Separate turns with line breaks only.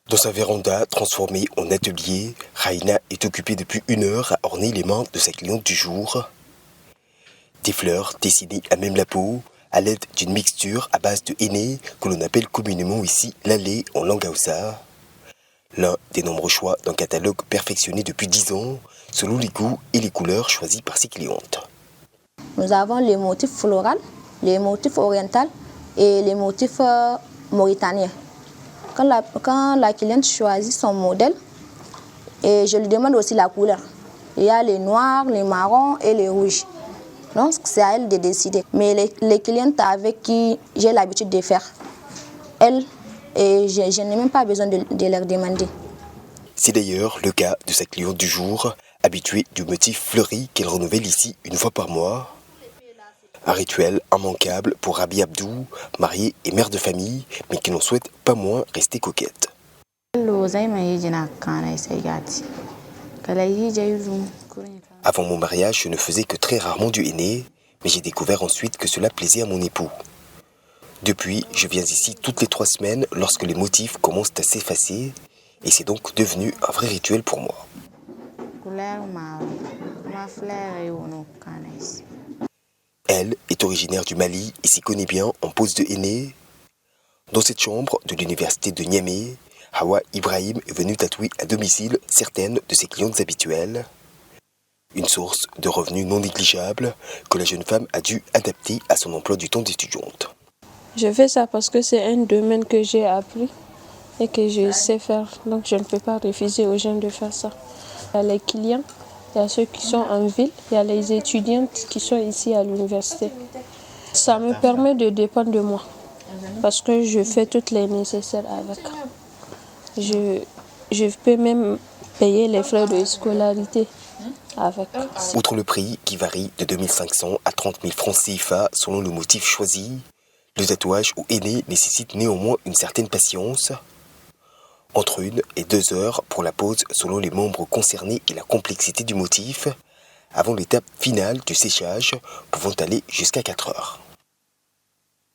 Dans sa véranda transformée en atelier, Raina est occupée depuis 1 heure à orner les mains de sa cliente du jour. Des fleurs dessinées à même la peau, à l'aide d'une mixture à base de henné que l'on appelle communément ici l'allé en langue Hausa. L'un des nombreux choix d'un catalogue perfectionné depuis 10 ans, selon les goûts et les couleurs choisis par ses clientes.
Nous avons les motifs floraux, les motifs orientaux et les motifs mauritaniens. Quand la cliente choisit son modèle, et je lui demande aussi la couleur. Il y a les noirs, les marrons et les rouges. Donc c'est à elle de décider. Mais les clientes avec qui j'ai l'habitude de faire, elles, et je n'ai même pas besoin de leur demander.
C'est d'ailleurs le cas de sa cliente du jour, habituée du motif fleuri qu'elle renouvelle ici 1 fois par mois. Un rituel immanquable pour Rabi Abdou, mariée et mère de famille, mais qui n'en souhaite pas moins rester coquette. Avant mon mariage, je ne faisais que très rarement du henné, mais j'ai découvert ensuite que cela plaisait à mon époux. Depuis, je viens ici toutes les 3 semaines lorsque les motifs commencent à s'effacer, et c'est donc devenu un vrai rituel pour moi. Elle est originaire du Mali et s'y connaît bien en pose de henné. Dans cette chambre de l'université de Niamey, Hawa Ibrahim est venue tatouer à domicile certaines de ses clientes habituelles. Une source de revenus non négligeable que la jeune femme a dû adapter à son emploi du temps d'étudiante.
Je fais ça parce que c'est un domaine que j'ai appris et que je sais faire. Donc je ne peux pas refuser aux jeunes de faire ça. Il y a les clients, il y a ceux qui sont en ville, il y a les étudiantes qui sont ici à l'université. Ça me permet de dépendre de moi parce que je fais toutes les nécessaires avec. Je peux même payer les frais de scolarité avec.
Outre le prix qui varie de 2500 à 30 000 francs CFA selon le motif choisi, le tatouage au henné nécessite néanmoins une certaine patience. Entre 1 et 2 heures pour la pose selon les membres concernés et la complexité du motif, avant l'étape finale du séchage pouvant aller jusqu'à 4 heures.